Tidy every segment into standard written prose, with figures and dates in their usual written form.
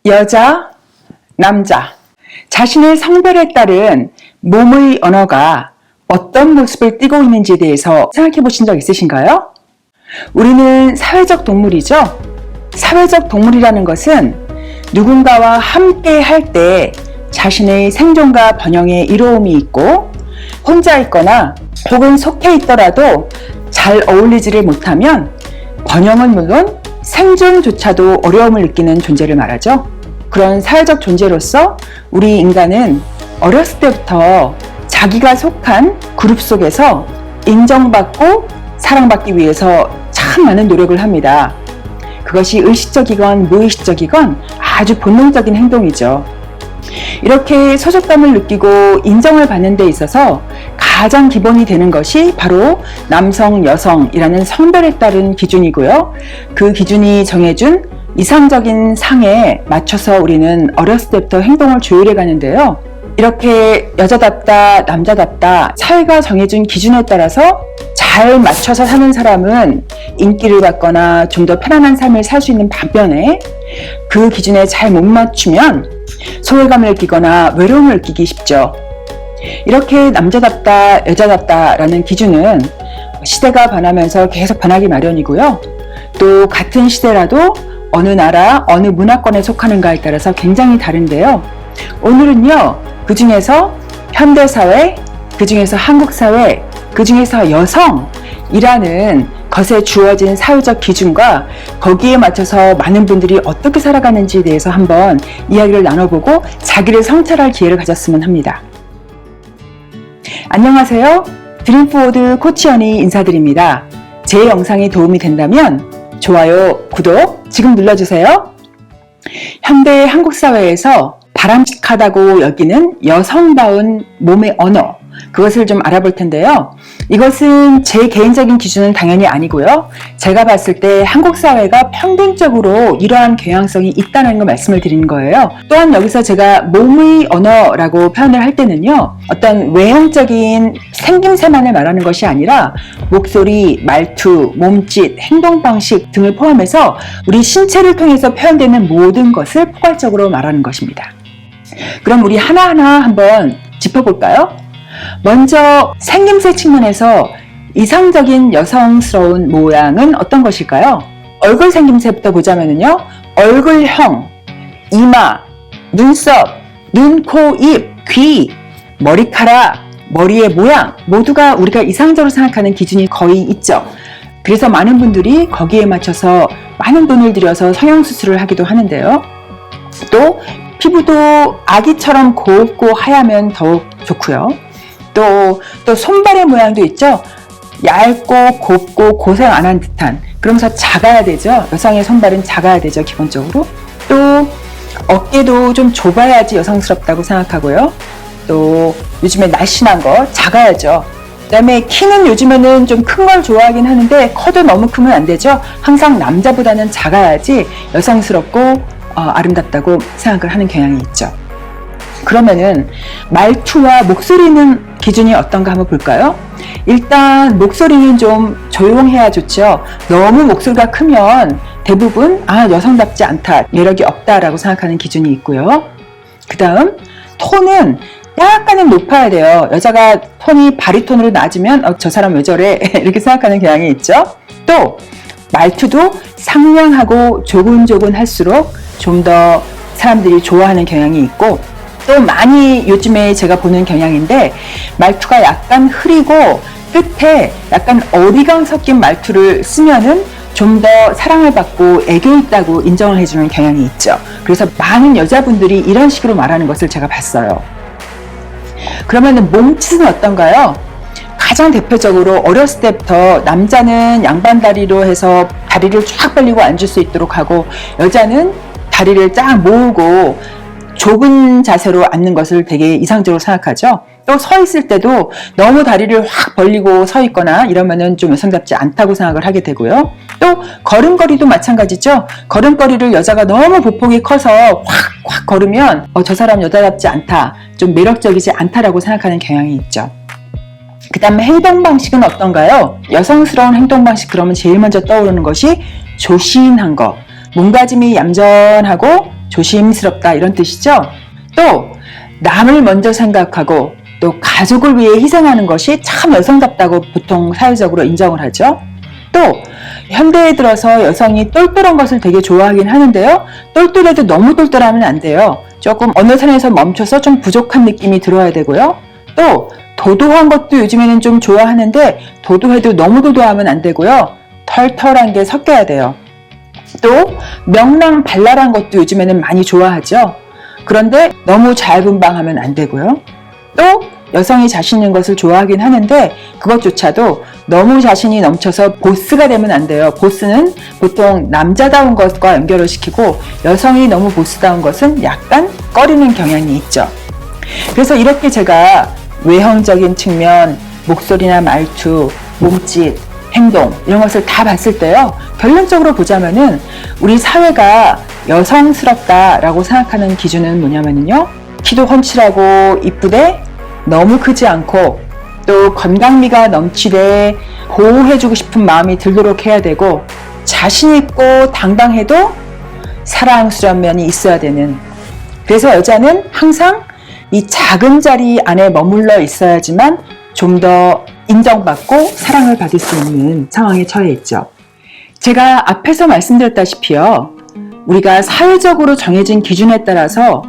여자, 남자, 자신의 성별에 따른 몸의 언어가 어떤 모습을 띠고 있는지에 대해서 생각해 보신 적 있으신가요? 우리는 사회적 동물이죠. 사회적 동물이라는 것은 누군가와 함께 할 때 자신의 생존과 번영에 이로움이 있고, 혼자 있거나 혹은 속해 있더라도 잘 어울리지를 못하면 번영은 물론 생존조차도 어려움을 느끼는 존재를 말하죠. 그런 사회적 존재로서 우리 인간은 어렸을 때부터 자기가 속한 그룹 속에서 인정받고 사랑받기 위해서 참 많은 노력을 합니다. 그것이 의식적이건 무의식적이건 아주 본능적인 행동이죠. 이렇게 소속감을 느끼고 인정을 받는 데 있어서 가장 기본이 되는 것이 바로 남성, 여성이라는 성별에 따른 기준이고요. 그 기준이 정해준 이상적인 상에 맞춰서 우리는 어렸을 때부터 행동을 조율해 가는데요. 이렇게 여자답다, 남자답다 사회가 정해준 기준에 따라서 잘 맞춰서 사는 사람은 인기를 받거나 좀 더 편안한 삶을 살 수 있는 반면에 그 기준에 잘 못 맞추면 소외감을 느끼거나 외로움을 느끼기 쉽죠. 이렇게 남자답다, 여자답다라는 기준은 시대가 변하면서 계속 변하기 마련이고요. 또 같은 시대라도 어느 나라, 어느 문화권에 속하는가에 따라서 굉장히 다른데요. 오늘은요, 그 중에서 현대사회, 그 중에서 한국사회, 그 중에서 여성이라는 것에 주어진 사회적 기준과 거기에 맞춰서 많은 분들이 어떻게 살아가는지에 대해서 한번 이야기를 나눠보고 자기를 성찰할 기회를 가졌으면 합니다. 안녕하세요. 드림포워드 코치연이 인사드립니다. 제 영상이 도움이 된다면 좋아요, 구독 지금 눌러주세요. 현대 한국 사회에서 바람직하다고 여기는 여성다운 몸의 언어, 그것을 좀 알아볼 텐데요. 이것은 제 개인적인 기준은 당연히 아니고요. 제가 봤을 때 한국 사회가 평균적으로 이러한 경향성이 있다는 걸 말씀을 드리는 거예요. 또한 여기서 제가 몸의 언어라고 표현을 할 때는요, 어떤 외형적인 생김새만을 말하는 것이 아니라 목소리, 말투, 몸짓, 행동 방식 등을 포함해서 우리 신체를 통해서 표현되는 모든 것을 포괄적으로 말하는 것입니다. 그럼 우리 하나하나 한번 짚어볼까요? 먼저 생김새 측면에서 이상적인 여성스러운 모양은 어떤 것일까요? 얼굴 생김새부터 보자면요, 얼굴형, 이마, 눈썹, 눈, 코, 입, 귀, 머리카락, 머리의 모양 모두가 우리가 이상적으로 생각하는 기준이 거의 있죠. 그래서 많은 분들이 거기에 맞춰서 많은 돈을 들여서 성형수술을 하기도 하는데요. 또 피부도 아기처럼 곱고 하얗면 더욱 좋고요. 또 손발의 모양도 있죠. 얇고 곱고 고생 안 한 듯한, 그러면서 작아야 되죠. 여성의 손발은 작아야 되죠, 기본적으로. 또 어깨도 좀 좁아야지 여성스럽다고 생각하고요. 또 요즘에 날씬한 거 작아야죠. 그 다음에 키는 요즘에는 좀 큰 걸 좋아하긴 하는데 커도 너무 크면 안 되죠. 항상 남자보다는 작아야지 여성스럽고 아름답다고 생각을 하는 경향이 있죠. 그러면은 말투와 목소리는 기준이 어떤가 한번 볼까요? 일단 목소리는 좀 조용해야 좋죠. 너무 목소리가 크면 대부분 여성답지 않다, 매력이 없다라고 생각하는 기준이 있고요. 그 다음 톤은 약간은 높아야 돼요. 여자가 톤이 바리톤으로 낮으면 저 사람 왜 저래 이렇게 생각하는 경향이 있죠. 또 말투도 상냥하고 조곤조곤 할수록 좀 더 사람들이 좋아하는 경향이 있고, 또 많이 요즘에 제가 보는 경향인데 말투가 약간 흐리고 끝에 약간 어리광 섞인 말투를 쓰면은 좀 더 사랑을 받고 애교 있다고 인정을 해주는 경향이 있죠. 그래서 많은 여자분들이 이런 식으로 말하는 것을 제가 봤어요. 그러면은 몸짓은 어떤가요? 가장 대표적으로 어렸을 때부터 남자는 양반다리로 해서 다리를 쫙 벌리고 앉을 수 있도록 하고, 여자는 다리를 쫙 모으고 좁은 자세로 앉는 것을 되게 이상적으로 생각하죠. 또 서 있을 때도 너무 다리를 확 벌리고 서 있거나 이러면은 좀 여성답지 않다고 생각을 하게 되고요. 또 걸음걸이도 마찬가지죠. 걸음걸이를 여자가 너무 보폭이 커서 확 걸으면 저 사람 여자답지 않다, 좀 매력적이지 않다라고 생각하는 경향이 있죠. 그 다음에 행동 방식은 어떤가요? 여성스러운 행동 방식, 그러면 제일 먼저 떠오르는 것이 조신한 거, 몸가짐이 얌전하고 조심스럽다 이런 뜻이죠. 또 남을 먼저 생각하고 또 가족을 위해 희생하는 것이 참 여성답다고 보통 사회적으로 인정을 하죠. 또 현대에 들어서 여성이 똘똘한 것을 되게 좋아하긴 하는데요. 똘똘해도 너무 똘똘하면 안 돼요. 조금 어느 선에서 멈춰서 좀 부족한 느낌이 들어야 되고요. 또 도도한 것도 요즘에는 좀 좋아하는데 도도해도 너무 도도하면 안 되고요. 털털한 게 섞여야 돼요. 또 명랑발랄한 것도 요즘에는 많이 좋아하죠. 그런데 너무 자유분방하면 안 되고요. 또 여성이 자신 있는 것을 좋아하긴 하는데 그것조차도 너무 자신이 넘쳐서 보스가 되면 안 돼요. 보스는 보통 남자다운 것과 연결을 시키고 여성이 너무 보스다운 것은 약간 꺼리는 경향이 있죠. 그래서 이렇게 제가 외형적인 측면, 목소리나 말투, 몸짓, 행동 이런 것을 다 봤을 때요. 결론적으로 보자면은 우리 사회가 여성스럽다라고 생각하는 기준은 뭐냐면요. 키도 훤칠하고 이쁘되 너무 크지 않고 또 건강미가 넘치되 보호해주고 싶은 마음이 들도록 해야 되고 자신있고 당당해도 사랑스러운 면이 있어야 되는, 그래서 여자는 항상 이 작은 자리 안에 머물러 있어야지만 좀 더 인정받고 사랑을 받을 수 있는 상황에 처해 있죠. 제가 앞에서 말씀드렸다시피요. 우리가 사회적으로 정해진 기준에 따라서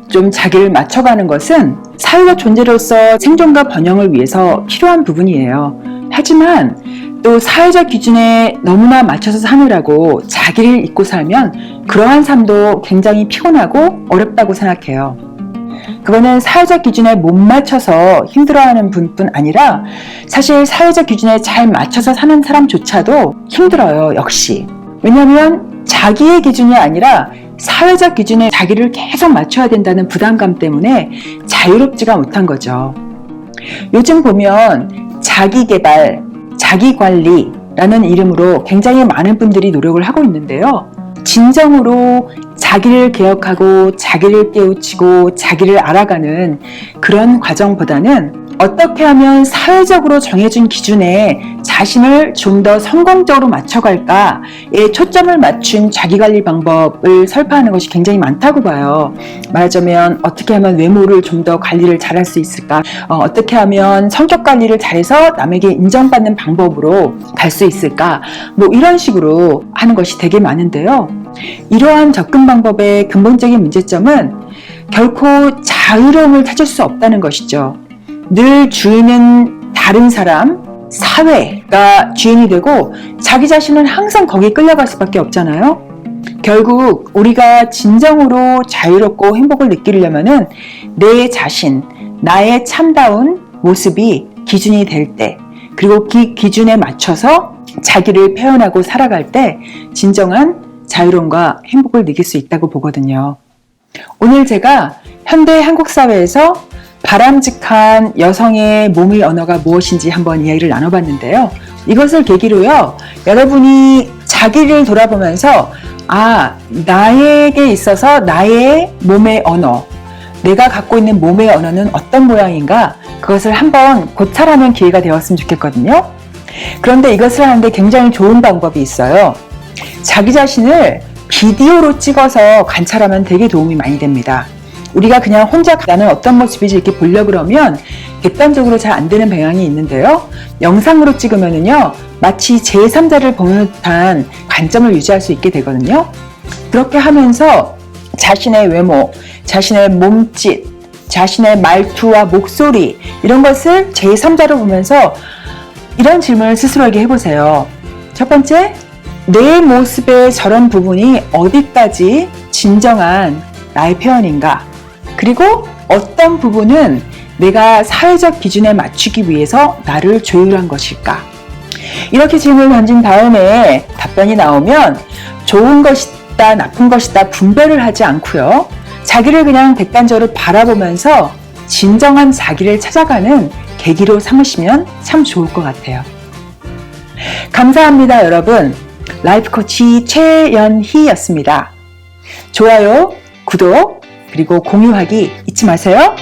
좀 자기를 맞춰가는 것은 사회적 존재로서 생존과 번영을 위해서 필요한 부분이에요. 하지만 또 사회적 기준에 너무나 맞춰서 사느라고 자기를 잊고 살면 그러한 삶도 굉장히 피곤하고 어렵다고 생각해요. 그거는 사회적 기준에 못 맞춰서 힘들어하는 분뿐 아니라 사실 사회적 기준에 잘 맞춰서 사는 사람조차도 힘들어요, 역시. 왜냐하면 자기의 기준이 아니라 사회적 기준에 자기를 계속 맞춰야 된다는 부담감 때문에 자유롭지가 못한 거죠. 요즘 보면 자기개발, 자기관리라는 이름으로 굉장히 많은 분들이 노력을 하고 있는데요. 진정으로 자기를 개혁하고 자기를 깨우치고 자기를 알아가는 그런 과정보다는 어떻게 하면 사회적으로 정해진 기준에 자신을 좀 더 성공적으로 맞춰갈까에 초점을 맞춘 자기관리 방법을 설파하는 것이 굉장히 많다고 봐요. 말하자면 어떻게 하면 외모를 좀 더 관리를 잘할 수 있을까, 어떻게 하면 성격 관리를 잘해서 남에게 인정받는 방법으로 갈 수 있을까, 뭐 이런 식으로 하는 것이 되게 많은데요. 이러한 접근 방법의 근본적인 문제점은 결코 자유로움을 찾을 수 없다는 것이죠. 늘 주인은 다른 사람, 사회가 주인이 되고 자기 자신은 항상 거기에 끌려갈 수밖에 없잖아요. 결국 우리가 진정으로 자유롭고 행복을 느끼려면은 내 자신, 나의 참다운 모습이 기준이 될 때, 그리고 그 기준에 맞춰서 자기를 표현하고 살아갈 때 진정한 자유로움과 행복을 느낄 수 있다고 보거든요. 오늘 제가 현대 한국 사회에서 바람직한 여성의 몸의 언어가 무엇인지 한번 이야기를 나눠봤는데요. 이것을 계기로요, 여러분이 자기를 돌아보면서 나에게 있어서 나의 몸의 언어, 내가 갖고 있는 몸의 언어는 어떤 모양인가, 그것을 한번 고찰하는 기회가 되었으면 좋겠거든요. 그런데 이것을 하는데 굉장히 좋은 방법이 있어요. 자기 자신을 비디오로 찍어서 관찰하면 되게 도움이 많이 됩니다. 우리가 그냥 혼자 나는 어떤 모습인지 이렇게 보려고 그러면 객관적으로 잘 안 되는 경향이 있는데요. 영상으로 찍으면은요, 마치 제3자를 보는 듯한 관점을 유지할 수 있게 되거든요. 그렇게 하면서 자신의 외모, 자신의 몸짓, 자신의 말투와 목소리 이런 것을 제3자로 보면서 이런 질문을 스스로에게 해보세요. 첫 번째, 내 모습의 저런 부분이 어디까지 진정한 나의 표현인가? 그리고 어떤 부분은 내가 사회적 기준에 맞추기 위해서 나를 조율한 것일까? 이렇게 질문을 던진 다음에 답변이 나오면 좋은 것이다, 나쁜 것이다 분별을 하지 않고요. 자기를 그냥 객관적으로 바라보면서 진정한 자기를 찾아가는 계기로 삼으시면 참 좋을 것 같아요. 감사합니다, 여러분. 라이프 코치 최연희였습니다. 좋아요, 구독, 그리고 공유하기 잊지 마세요.